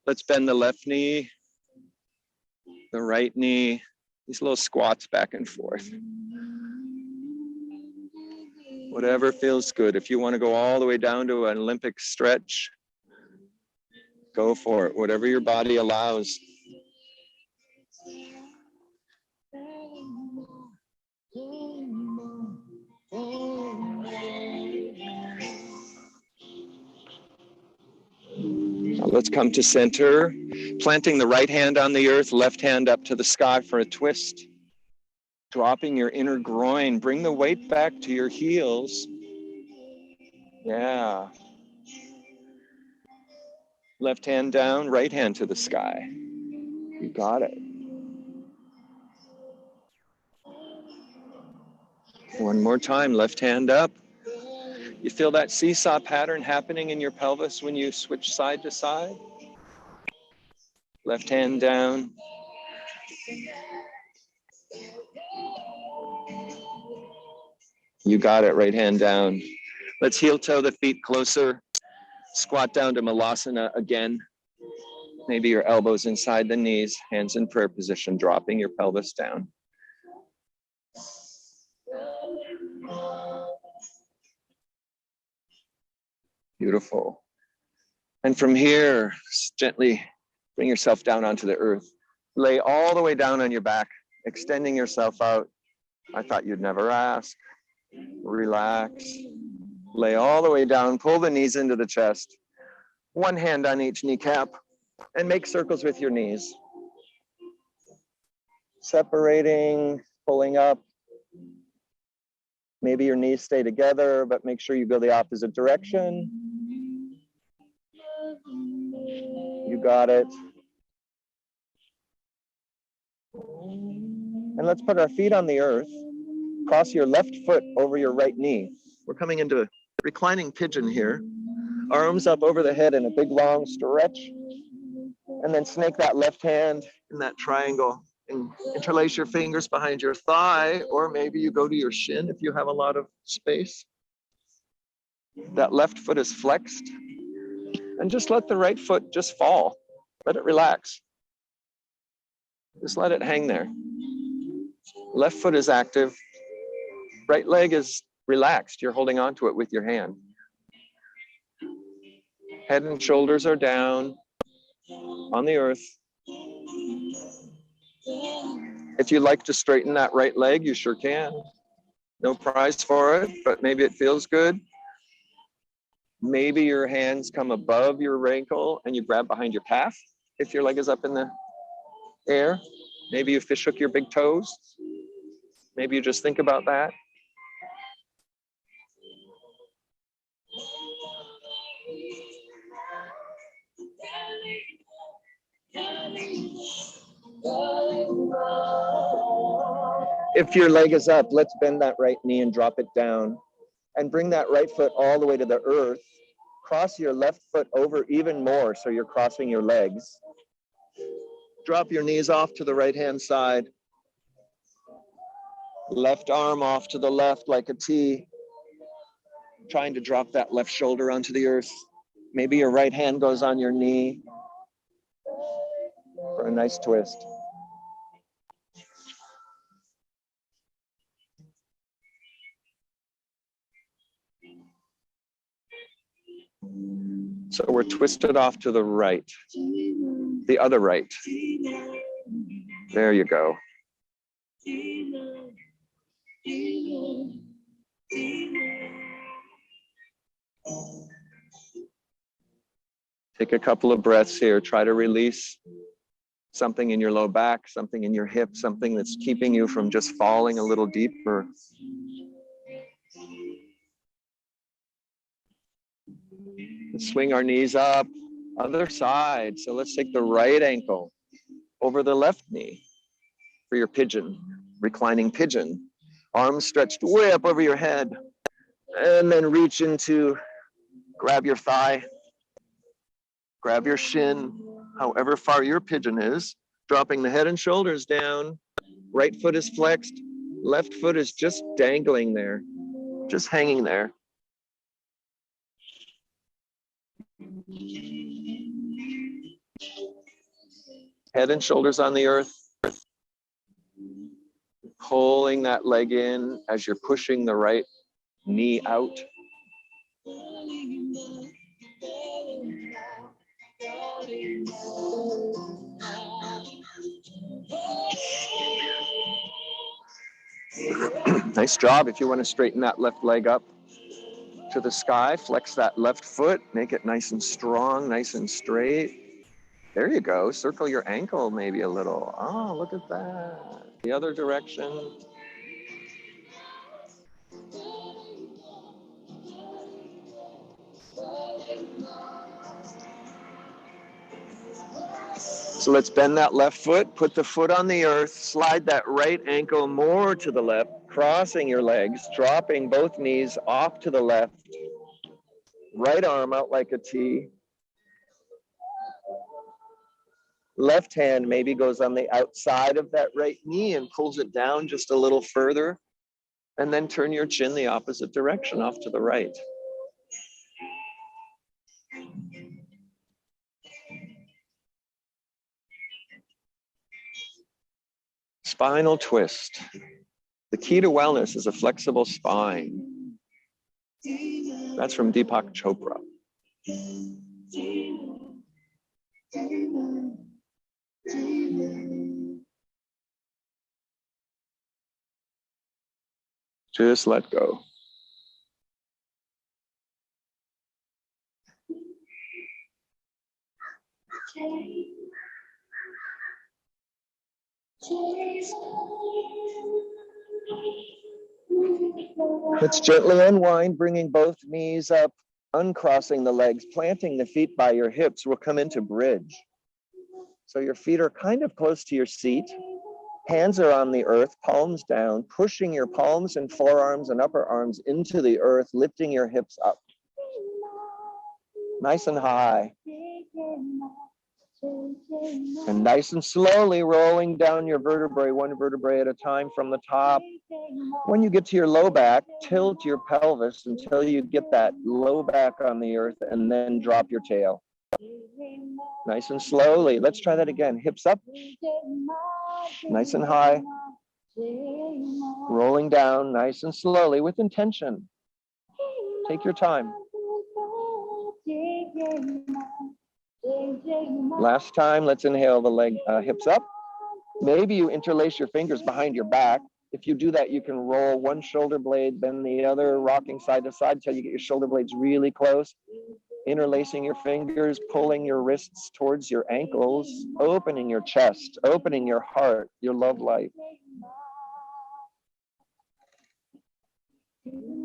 Let's bend the left knee, the right knee, these little squats back and forth. Whatever feels good. If you want to go all the way down to an Olympic stretch, go for it. Whatever your body allows. Let's come to center, planting the right hand on the earth, left hand up to the sky for a twist. Dropping your inner groin, bring the weight back to your heels. Yeah. Left hand down, right hand to the sky. You got it. One more time, left hand up. You feel that seesaw pattern happening in your pelvis when you switch side to side? Left hand down. You got it, right hand down. Let's heel toe the feet closer. Squat down to Malasana again. Maybe your elbows inside the knees, hands in prayer position, dropping your pelvis down. Beautiful. And from here, gently bring yourself down onto the earth. Lay all the way down on your back, extending yourself out. I thought you'd never ask. Relax. Lay all the way down, pull the knees into the chest. One hand on each kneecap, and make circles with your knees. Separating, pulling up. Maybe your knees stay together, but make sure you go the opposite direction. You got it. And let's put our feet on the earth. Cross your left foot over your right knee. We're coming into a reclining pigeon here. Arms up over the head in a big long stretch. And then snake that left hand in that triangle. And interlace your fingers behind your thigh, or maybe you go to your shin if you have a lot of space. That left foot is flexed. And just let the right foot just fall. Let it relax. Just let it hang there. Left foot is active. Right leg is relaxed. You're holding on to it with your hand. Head and shoulders are down on the earth. If you'd like to straighten that right leg, you sure can. No prize for it, but maybe it feels good. Maybe your hands come above your ankle and you grab behind your calf if your leg is up in the air. Maybe you fish hook your big toes. Maybe you just think about that. If your leg is up, let's bend that right knee and drop it down. And bring that right foot all the way to the earth. Cross your left foot over even more so you're crossing your legs. Drop your knees off to the right-hand side. Left arm off to the left like a T. Trying to drop that left shoulder onto the earth. Maybe your right hand goes on your knee for a nice twist. So we're twisted off to the right, the other right. There you go. Take a couple of breaths here. Try to release something in your low back, something in your hip, something that's keeping you from just falling a little deeper. Let's swing our knees up, other side. So let's take the right ankle over the left knee for your pigeon, reclining pigeon. Arms stretched way up over your head. And then reach into, grab your thigh, grab your shin, however far your pigeon is, dropping the head and shoulders down. Right foot is flexed, left foot is just dangling there, just hanging there. Head and shoulders on the earth. Pulling that leg in as you're pushing the right knee out. Nice job. If you want to straighten that left leg up, to the sky. Flex that left foot, make it nice and strong, nice and straight. There you go. Circle your ankle maybe a little. Oh, look at that. The other direction. So let's bend that left foot, put the foot on the earth, slide that right ankle more to the left, crossing your legs, dropping both knees off to the left, right arm out like a T. Left hand maybe goes on the outside of that right knee and pulls it down just a little further. And then turn your chin the opposite direction off to the right. Spinal twist. The key to wellness is a flexible spine. That's from Deepak Chopra. Just let go. Let's gently unwind, bringing both knees up, uncrossing the legs, planting the feet by your hips. We'll come into bridge. So your feet are kind of close to your seat. Hands are on the earth, palms down, pushing your palms and forearms and upper arms into the earth, lifting your hips up. Nice and high. And nice and slowly rolling down your vertebrae, one vertebrae at a time from the top. When you get to your low back, tilt your pelvis until you get that low back on the earth and then drop your tail. Nice and slowly. Let's try that again. Hips up. Nice and high. Rolling down nice and slowly with intention. Take your time. Last time, let's inhale the hips up. Maybe you interlace your fingers behind your back. If you do that, you can roll one shoulder blade, then the other, rocking side to side until you get your shoulder blades really close. Interlacing your fingers, pulling your wrists towards your ankles, opening your chest, opening your heart, your love life.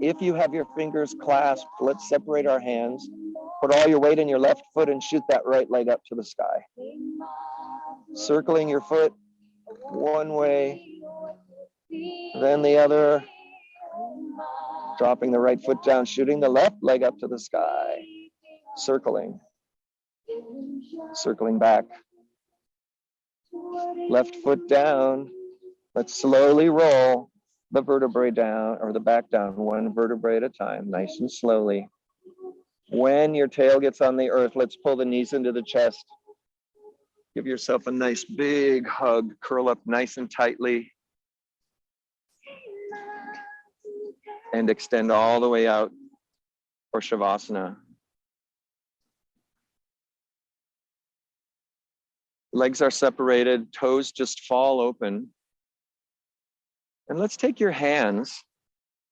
If you have your fingers clasped, let's separate our hands. Put all your weight in your left foot and shoot that right leg up to the sky. Circling your foot one way, then the other. Dropping the right foot down, shooting the left leg up to the sky. Circling. Circling back. Left foot down. Let's slowly roll the vertebrae down, or the back down, one vertebrae at a time, nice and slowly. When your tail gets on the earth, let's pull the knees into the chest. Give yourself a nice big hug, curl up nice and tightly. And extend all the way out for Shavasana. Legs are separated, toes just fall open. And let's take your hands,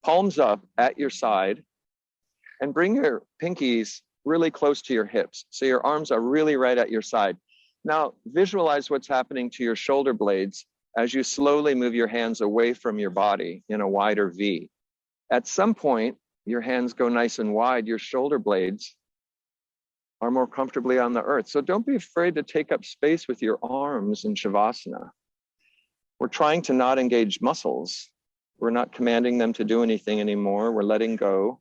palms up at your side, and bring your pinkies really close to your hips. So your arms are really right at your side. Now, visualize what's happening to your shoulder blades as you slowly move your hands away from your body in a wider V. At some point, your hands go nice and wide, your shoulder blades are more comfortably on the earth. So don't be afraid to take up space with your arms in Shavasana. We're trying to not engage muscles. We're not commanding them to do anything anymore. We're letting go.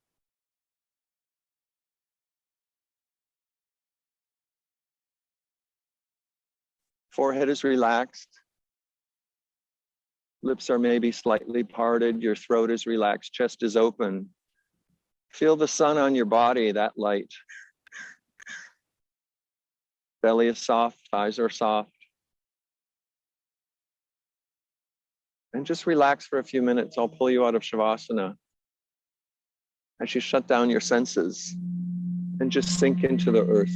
Forehead is relaxed. Lips are maybe slightly parted. Your throat is relaxed. Chest is open. Feel the sun on your body, that light. Belly is soft, thighs are soft. And just relax for a few minutes. I'll pull you out of Shavasana as you shut down your senses and just sink into the earth.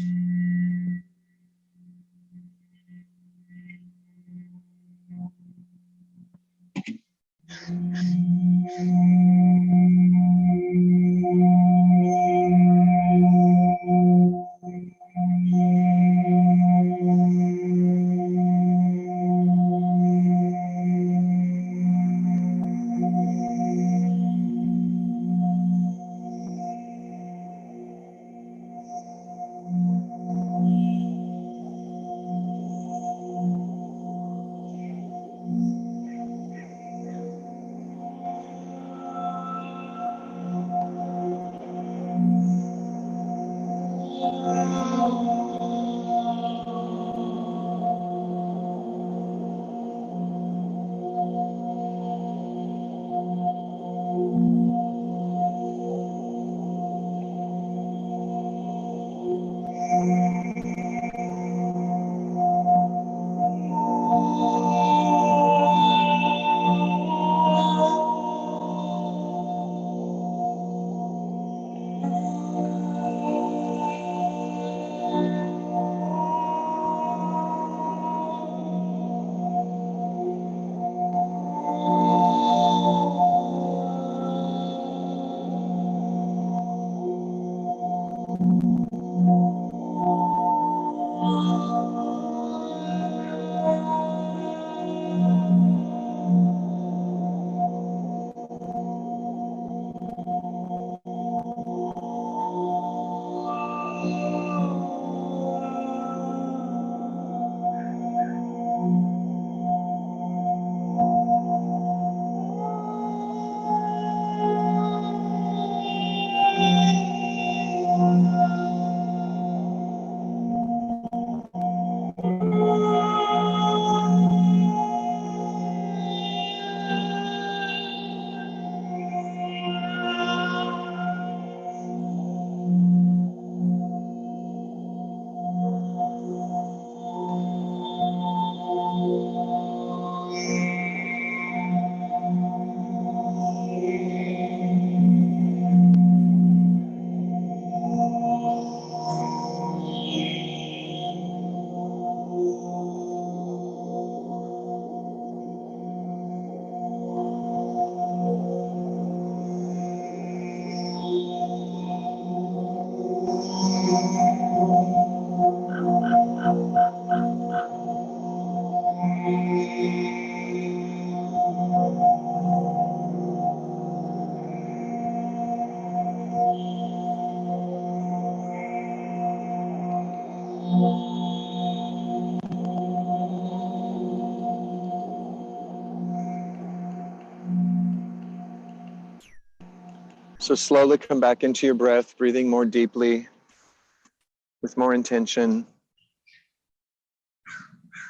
So slowly come back into your breath, breathing more deeply, with more intention,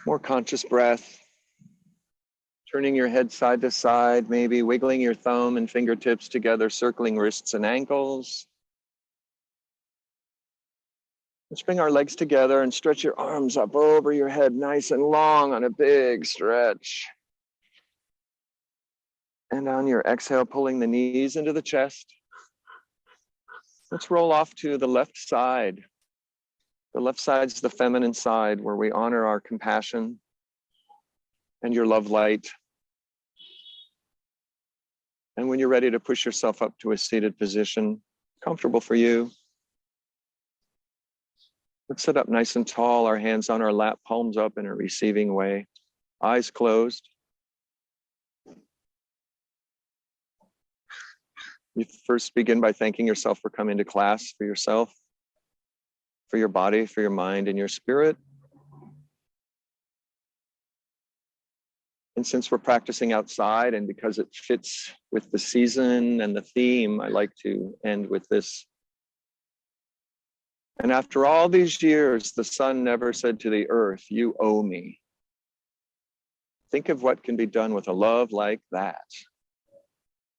more conscious breath. Turning your head side to side, maybe wiggling your thumb and fingertips together, circling wrists and ankles. Let's bring our legs together and stretch your arms up over your head, nice and long on a big stretch. And on your exhale, pulling the knees into the chest. Let's roll off to the left side. The left side's the feminine side where we honor our compassion and your love light. And when you're ready to push yourself up to a seated position, comfortable for you, let's sit up nice and tall, our hands on our lap, palms up in a receiving way, eyes closed. You first begin by thanking yourself for coming to class, for yourself, for your body, for your mind, and your spirit. And since we're practicing outside and because it fits with the season and the theme, I like to end with this. And after all these years, the sun never said to the earth, "You owe me." Think of what can be done with a love like that.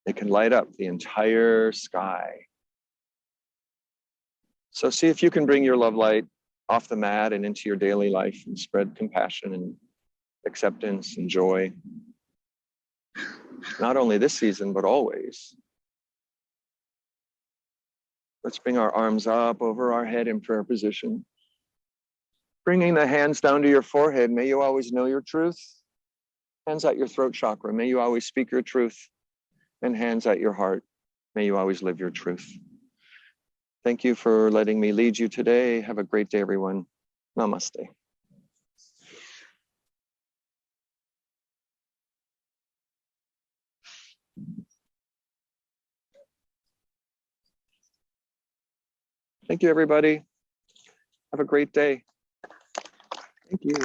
It can light up the entire sky. So see if you can bring your love light off the mat and into your daily life and spread compassion and acceptance and joy. Not only this season, but always. Let's bring our arms up over our head in prayer position. Bringing the hands down to your forehead, may you always know your truth. Hands at your throat chakra, may you always speak your truth. And hands at your heart, may you always live your truth. Thank you for letting me lead you today. Have a great day, everyone. Namaste. Thank you, everybody. Have a great day. Thank you.